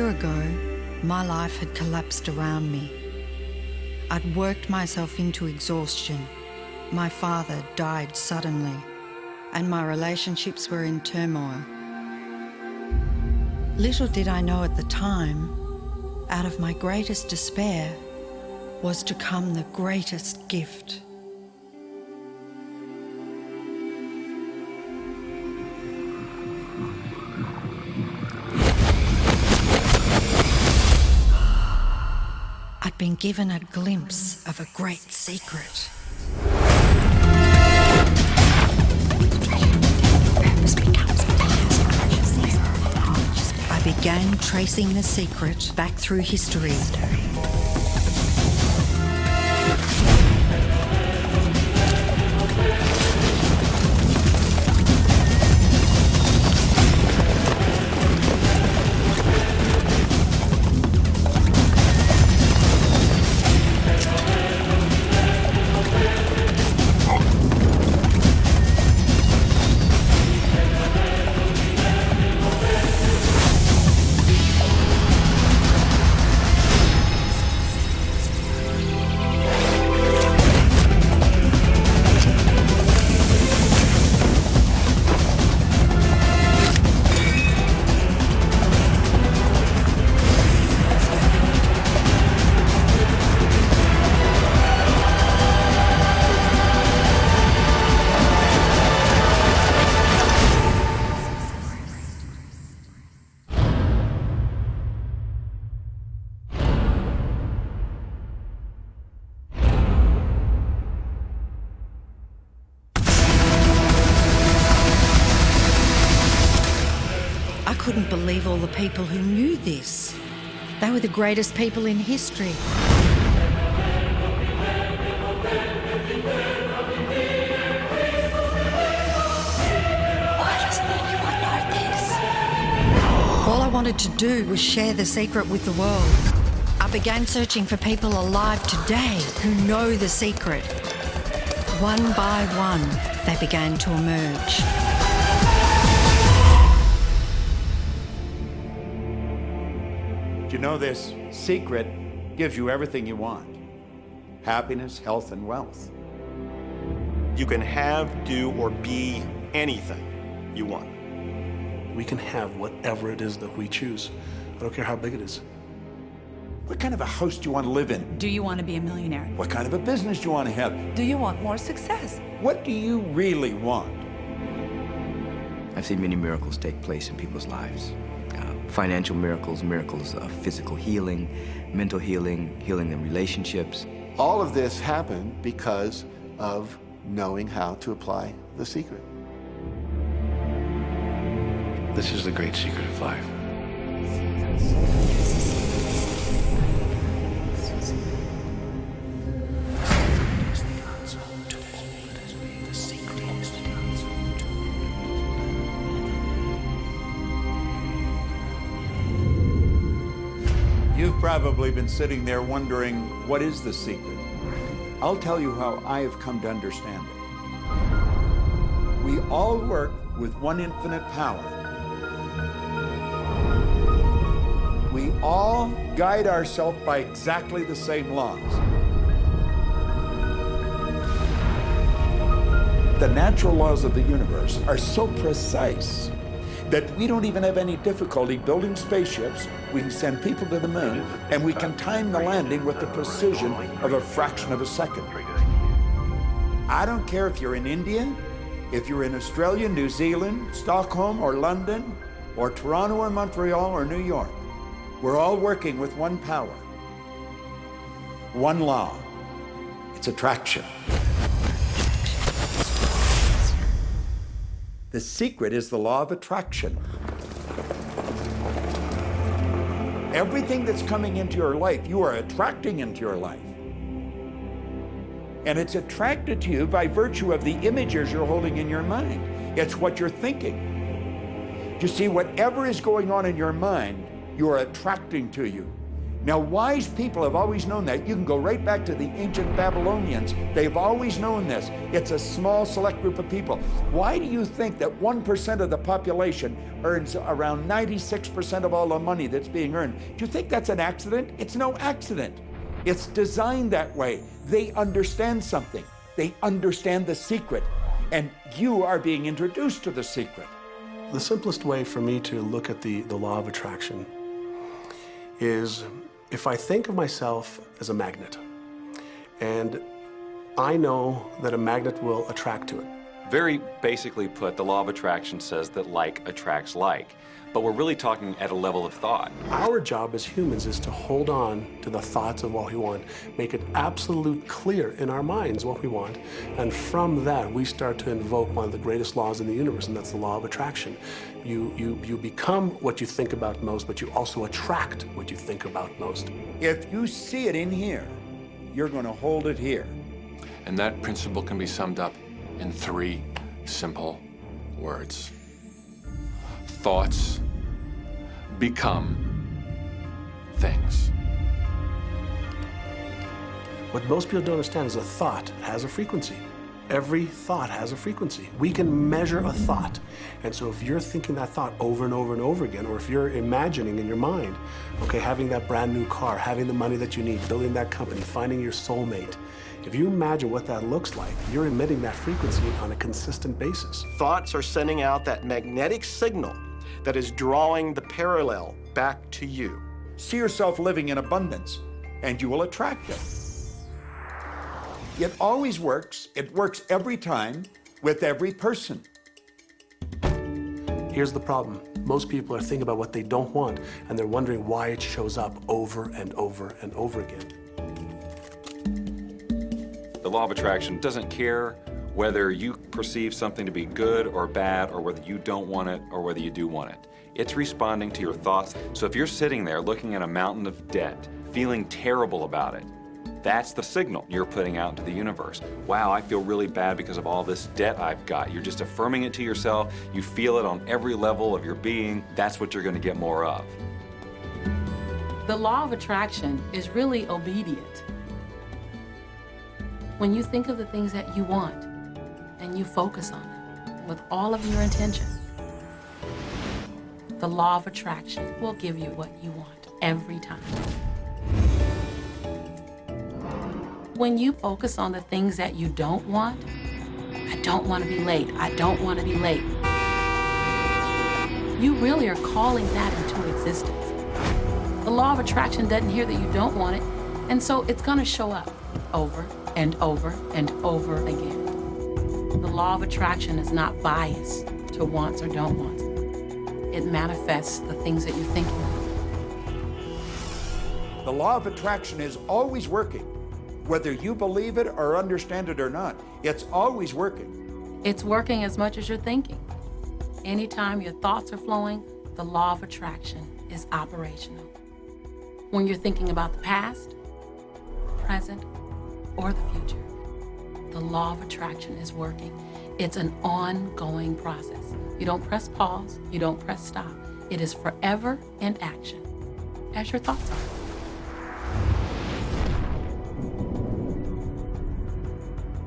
year ago, my life had collapsed around me. I'd worked myself into exhaustion. My father died suddenly, and my relationships were in turmoil. Little did I know at the time, out of my greatest despair was to come the greatest gift. I'd been given a glimpse of a great secret. I began tracing the secret back through history. I couldn't believe all the people who knew this. They were the greatest people in history. Why doesn't anyone know this? All I wanted to do was share the secret with the world. I began searching for people alive today who know the secret. One by one, they began to emerge. You know, this secret gives you everything you want. Happiness, health, and wealth. You can have, do, or be anything you want. We can have whatever it is that we choose. I don't care how big it is. What kind of a house do you want to live in? Do you want to be a millionaire? What kind of a business do you want to have? Do you want more success? What do you really want? I've seen many miracles take place in people's lives. Financial miracles, miracles of physical healing, mental healing, healing in relationships. All of this happened because of knowing how to apply the secret. This is the great secret of life. You've probably been sitting there wondering, what is the secret? I'll tell you how I have come to understand it. We all work with one infinite power. We all guide ourselves by exactly the same laws. The natural laws of the universe are so precise that we don't even have any difficulty building spaceships. We can send people to the moon, and we can time the landing with the precision of a fraction of a second. I don't care if you're in India, if you're in Australia, New Zealand, Stockholm, or London, or Toronto, or Montreal, or New York. We're all working with one power, one law. It's attraction. The secret is the law of attraction. Everything that's coming into your life, you are attracting into your life. And it's attracted to you by virtue of the images you're holding in your mind. It's what you're thinking. You see, whatever is going on in your mind, you are attracting to you. Now, wise people have always known that. You can go right back to the ancient Babylonians. They've always known this. It's a small, select group of people. Why do you think that 1% of the population earns around 96% of all the money that's being earned? Do you think that's an accident? It's no accident. It's designed that way. They understand something. They understand the secret. And you are being introduced to the secret. The simplest way for me to look at the law of attraction is if I think of myself as a magnet, and I know that a magnet will attract to it. Very basically put, the law of attraction says that like attracts like, but we're really talking at a level of thought. Our job as humans is to hold on to the thoughts of what we want, make it absolute clear in our minds what we want, and from that we start to invoke one of the greatest laws in the universe, and that's the law of attraction. You become what you think about most, but you also attract what you think about most. If you see it in here, you're going to hold it here. And that principle can be summed up in 3 simple words. Thoughts become things. What most people don't understand is a thought has a frequency. Every thought has a frequency. We can measure a thought. And so if you're thinking that thought over and over and over again, or if you're imagining in your mind, okay, having that brand new car, having the money that you need, building that company, finding your soulmate, if you imagine what that looks like, you're emitting that frequency on a consistent basis. Thoughts are sending out that magnetic signal that is drawing the parallel back to you. See yourself living in abundance, and you will attract it. It always works. It works every time with every person. Here's the problem. Most people are thinking about what they don't want, and they're wondering why it shows up over and over and over again. The law of attraction doesn't care whether you perceive something to be good or bad, or whether you don't want it or whether you do want it. It's responding to your thoughts. So if you're sitting there looking at a mountain of debt, feeling terrible about it, that's the signal you're putting out into the universe. Wow, I feel really bad because of all this debt I've got. You're just affirming it to yourself. You feel it on every level of your being. That's what you're going to get more of. The law of attraction is really obedient. When you think of the things that you want and you focus on them with all of your intention, the law of attraction will give you what you want every time. When you focus on the things that you don't want, I don't want to be late, I don't want to be late, you really are calling that into existence. The law of attraction doesn't hear that you don't want it, and so it's going to show up over and over and over again. The law of attraction is not biased to wants or don't wants. It manifests the things that you're thinking of. The law of attraction is always working. Whether you believe it or understand it or not, it's always working. It's working as much as you're thinking. Anytime your thoughts are flowing, the law of attraction is operational. When you're thinking about the past, present, or the future, the law of attraction is working. It's an ongoing process. You don't press pause, you don't press stop. It is forever in action, as your thoughts are.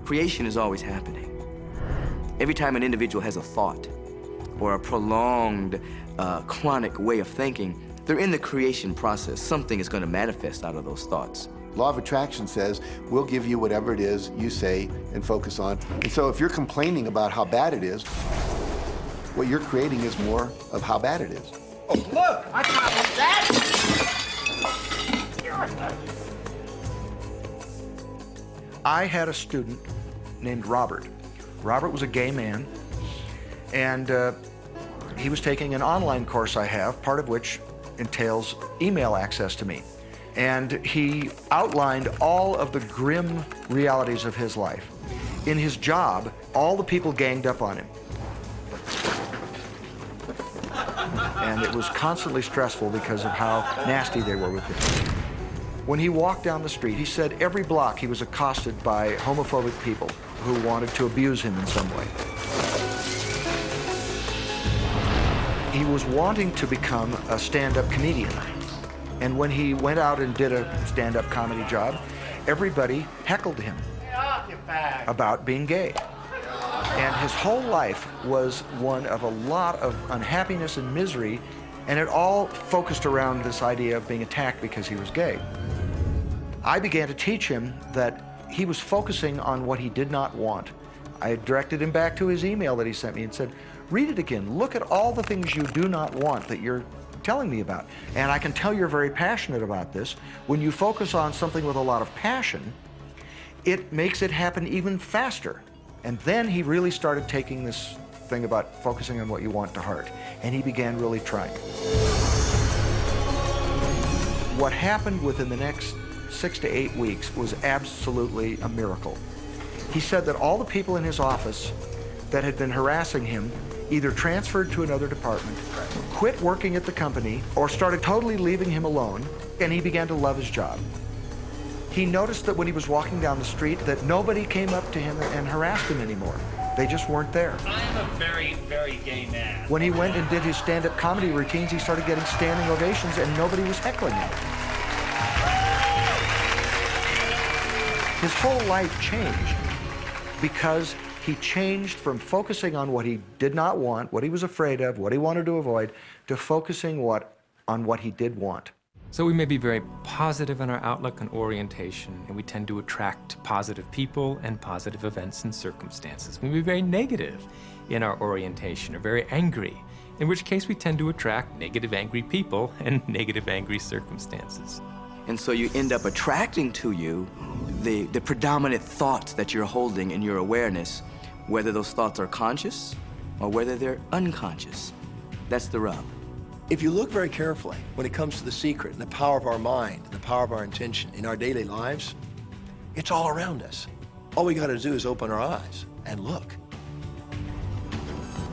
Creation is always happening. Every time an individual has a thought or a prolonged, chronic way of thinking, they're in the creation process. Something is going to manifest out of those thoughts. Law of attraction says, we'll give you whatever it is you say and focus on. And so if you're complaining about how bad it is, what you're creating is more of how bad it is. Oh, look, I got that. I had a student named Robert. Robert was a gay man, and he was taking an online course I have, part of which entails email access to me. And he outlined all of the grim realities of his life. In his job, all the people ganged up on him. And it was constantly stressful because of how nasty they were with him. When he walked down the street, he said every block he was accosted by homophobic people who wanted to abuse him in some way. He was wanting to become a stand-up comedian. And when he went out and did a stand-up comedy job, everybody heckled him about being gay. And his whole life was one of a lot of unhappiness and misery, and it all focused around this idea of being attacked because he was gay. I began to teach him that he was focusing on what he did not want. I directed him back to his email that he sent me and said, read it again. Look at all the things you do not want that you're telling me about. And I can tell you're very passionate about this. When you focus on something with a lot of passion, it makes it happen even faster. And then he really started taking this thing about focusing on what you want to heart. And he began really trying. What happened within the next 6 to 8 weeks was absolutely a miracle. He said that all the people in his office that had been harassing him either transferred to another department, quit working at the company, or started totally leaving him alone, and he began to love his job. He noticed that when he was walking down the street that nobody came up to him and harassed him anymore. They just weren't there. I am a very, very gay man. When he went and did his stand-up comedy routines, he started getting standing ovations and nobody was heckling him. His whole life changed because he changed from focusing on what he did not want, what he was afraid of, what he wanted to avoid, to focusing on what he did want. So we may be very positive in our outlook and orientation, and we tend to attract positive people and positive events and circumstances. We may be very negative in our orientation or very angry, in which case we tend to attract negative, angry people and negative, angry circumstances. And so you end up attracting to you the predominant thoughts that you're holding in your awareness, whether those thoughts are conscious or whether they're unconscious. That's the rub. If you look very carefully when it comes to the secret and the power of our mind, and the power of our intention in our daily lives, it's all around us. All we got to do is open our eyes and look.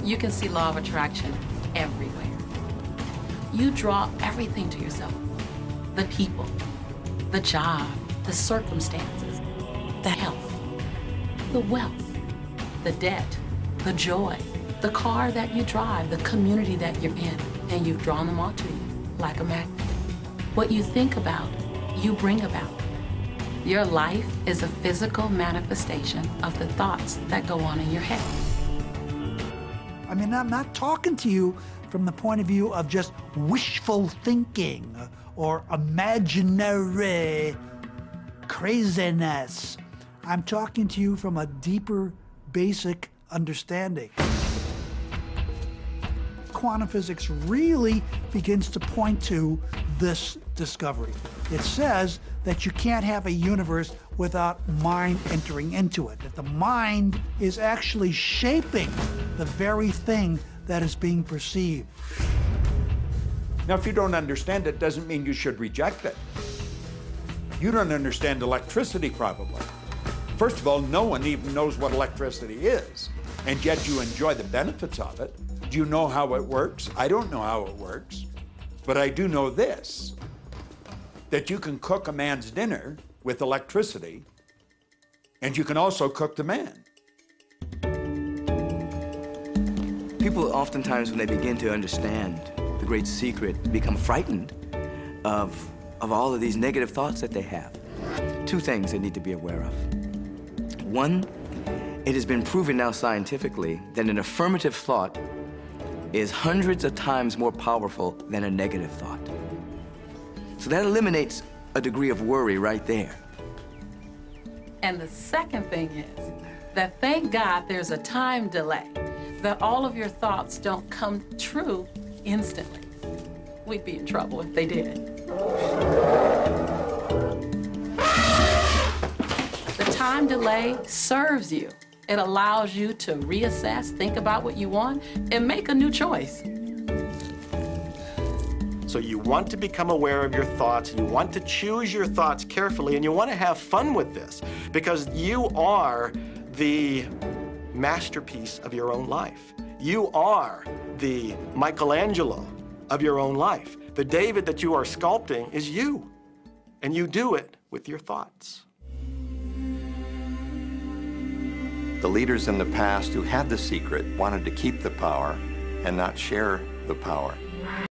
You can see law of attraction everywhere. You draw everything to yourself. The people, the job, the circumstances, the health, the wealth, the debt, the joy, the car that you drive, the community that you're in, and you've drawn them onto you like a magnet. What you think about, you bring about. Your life is a physical manifestation of the thoughts that go on in your head. I mean, I'm not talking to you from the point of view of just wishful thinking or imaginary craziness. I'm talking to you from a deeper, basic understanding. Quantum physics really begins to point to this discovery. It says that you can't have a universe without mind entering into it, that the mind is actually shaping the very thing that is being perceived. Now, if you don't understand it, doesn't mean you should reject it. You don't understand electricity, probably. First of all, no one even knows what electricity is, and yet you enjoy the benefits of it. Do you know how it works? I don't know how it works, but I do know this, that you can cook a man's dinner with electricity, and you can also cook the man. People oftentimes, when they begin to understand the great secret, become frightened of all of these negative thoughts that they have. Two things they need to be aware of. One, it has been proven now scientifically that an affirmative thought is hundreds of times more powerful than a negative thought. So that eliminates a degree of worry right there. And the second thing is that thank God there's a time delay, that all of your thoughts don't come true instantly. We'd be in trouble if they did. The time delay serves you. It allows you to reassess, think about what you want, and make a new choice. So you want to become aware of your thoughts, you want to choose your thoughts carefully, and you want to have fun with this, because you are the masterpiece of your own life. You are the Michelangelo of your own life. The David that you are sculpting is you, and you do it with your thoughts. The leaders in the past who had the secret wanted to keep the power and not share the power.